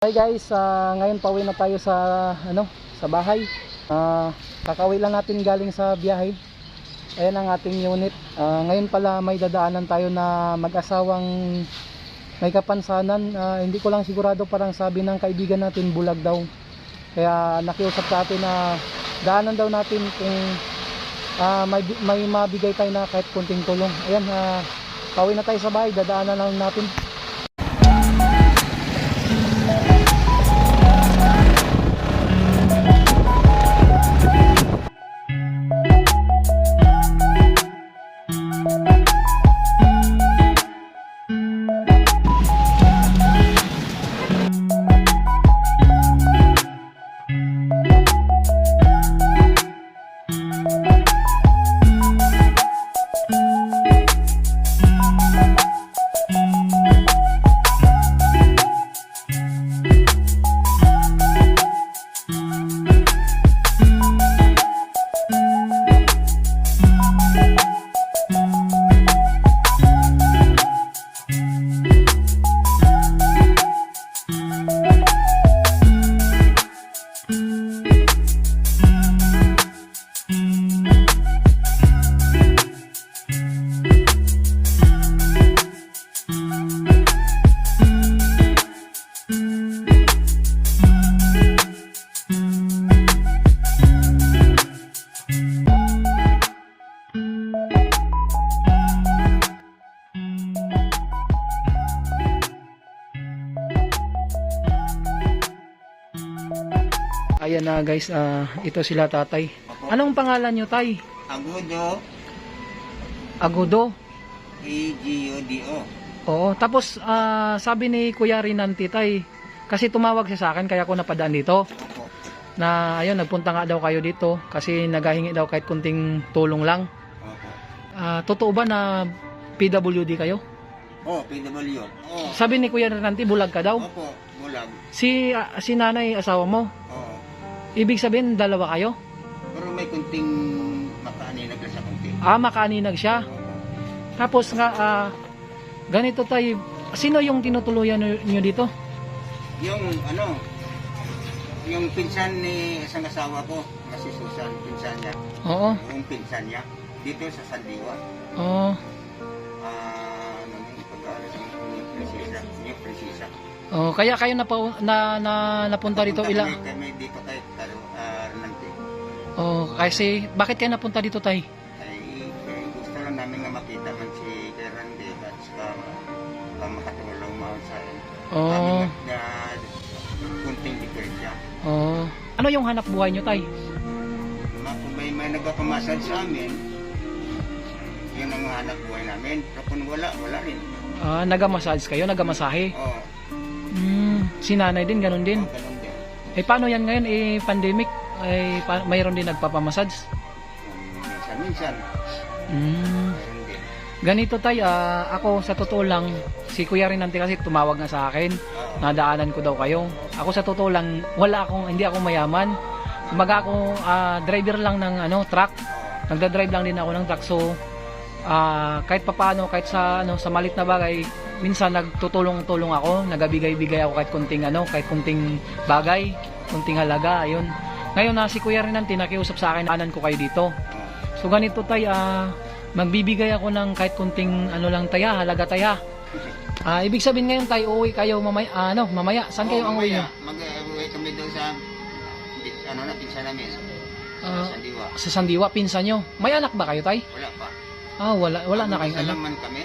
Hi guys, ngayon pauwi na tayo sa sa bahay. Kakauwi lang natin galing sa biyahe. Ayan ang ating unit. Ngayon pala may dadaanan tayo na mag-asawang may kapansanan. Hindi ko lang sigurado, parang sabi ng kaibigan natin bulag daw. Kaya nakiusap sa atin na daanan daw natin kung may mabigay tayo na kahit kunting tulong. Ayan, pauwi na tayo sa bahay, dadaanan lang natin. Ayan na guys, ito sila tatay. Anong pangalan nyo, tay? Agudo. Agudo? A-G-O-D-O. Oo, tapos sabi ni Kuya Rinanti, tay, kasi tumawag siya sa akin kaya ako napadaan dito. Opo. Na ayun, nagpunta nga daw kayo dito kasi naghahingi daw kahit kunting tulong lang. Opo. Totoo ba na PWD kayo? Oh, PW. Oh. Sabi ni Kuya Rinanti, bulag ka daw? Opo, bulag. Si nanay, asawa mo? Oo. Ibig sabihin, dalawa kayo? Pero may kunting makaaninag lang sa kunti. Makaaninag siya. Opo. Tapos nga, ganito tayo, sino yung tinutuluyan nyo dito? Yung pinsan ni isang asawa ko, na si Susan, pinsan niya. Oo. Yung pinsan niya, dito sa Sandiwa. Oo. Yung Prinsesa. Oh, kaya kayo napunta dito Kami dito kay Renante. Oh, kasi bakit kayo napunta dito, tay? Ay, gusto lang namin nga makita man si Renante at saka makatulong mo sa akin. Oh. Na kunting diferensya. Oh. Ano yung hanap buhay nyo, tay? Kung may nagpapamasal sa amin, yun ang hanap buhay namin. Pero kung wala rin. Nagamassage kayo, nagamasahe? Oo. Si nanay din, ganun din? Ganun din. Paano yan ngayon? Pandemic? Mayroon din nagpapamassage? Minsan. Mayroon din. Ganito, tay, ako sa totoo lang, si Kuya Rinanti kasi tumawag na sa akin, nadaanan ko daw kayo. Ako sa totoo lang, hindi ako mayaman. Kumbaga ako, driver lang ng truck. Nagda-drive lang din ako ng truck. So, kahit papaano, kahit sa malit na bagay, minsan nagtutulong-tulong ako, nagabigay-bigay ako kahit kunting bagay, kunting halaga, ayun. Ngayon si Kuya Rinanti nakiusap sa akin, anan ko kayo dito. So ganito, tay, magbibigay ako ng kahit kunting halaga, taya. Ibig sabihin ngayon, tay, uuwi kayo mamaya. Saan kayo ang uwi niyo? Mag-uwi kami doon sa pinsan namin. Sa Sandiwa. Sa Sandiwa, pinsan nyo. May anak ba kayo, tay? Wala pa. Wala na kayong anak. Salaman kami.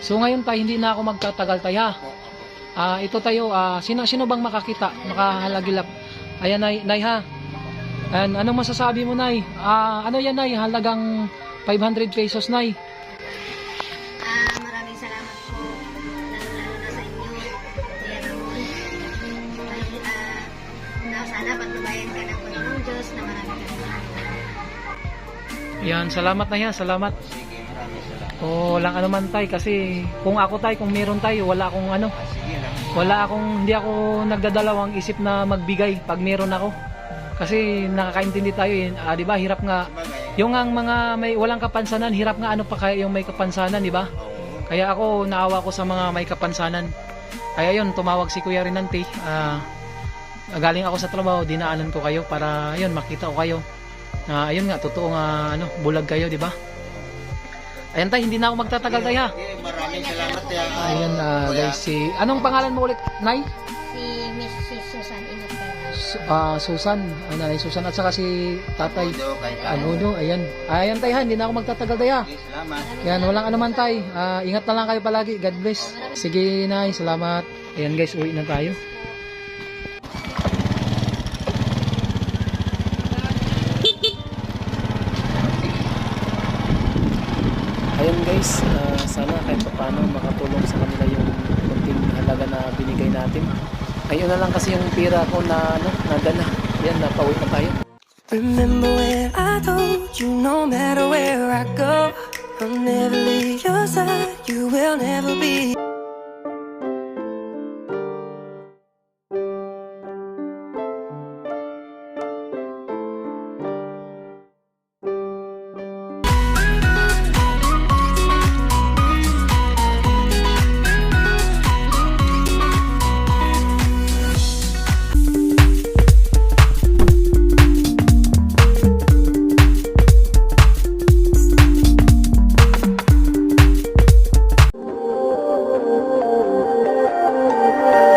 So ngayon, tay, hindi na ako magtatagal, taya. Opo. Ito tayo, sino bang makahalagilap? Ayan, nay ha. And anong masasabi mo, nay? Ano yan, nay? Halagang 500 pesos, nay. Maraming salamat po, lalo na sa inyo, Kuya Ramon. Sana pagbabayan ka ng Panginoong Diyos na maraming salamat. Yan, salamat na yan, salamat. Sige, maraming salamat. Walang anuman, tay, kasi kung ako, tay, kung meron tayo, wala akong Sige lang. hindi ako nagdadalawang isip na magbigay pag meron ako. Kasi nakakaintindi tayo di ba? Hirap nga. Yung ang mga may walang kapansanan, hirap nga pa kaya yung may kapansanan, di ba? Kaya ako naawa ko sa mga may kapansanan. Ay ayun, tumawag si Kuya Rinante. Galing ako sa trabaho, dinaanan ko kayo para ayun, makita ko kayo. Ayun nga, totoo nga ano, bulag kayo, di ba? Ayan tay, hindi na ako magtatagal tay ha. Okay, maraming salamat ya. Ayun guys, anong pangalan mo ulit, Nay? Si Miss Susan Inopera. Susan, Nanay Susan at saka si Tatay Agudo, kay Tao. Agudo, ayan. Ayan tay ha, hindi na ako magtatagal tay ha. Okay, salamat. Yan, walang anuman tay. Ingat na lang kayo palagi. God bless. Sige, Nay. Salamat. Ayan guys, uwi na tayo. Ayun guys, sana kahit paano makatulong sa kanila yung kunting halaga na binigay natin. Ayun na lang kasi yung pira ko na nadala. Yan, napauwi na tayo. Remember when I told you no matter where I go, I'll never leave your side, you will never be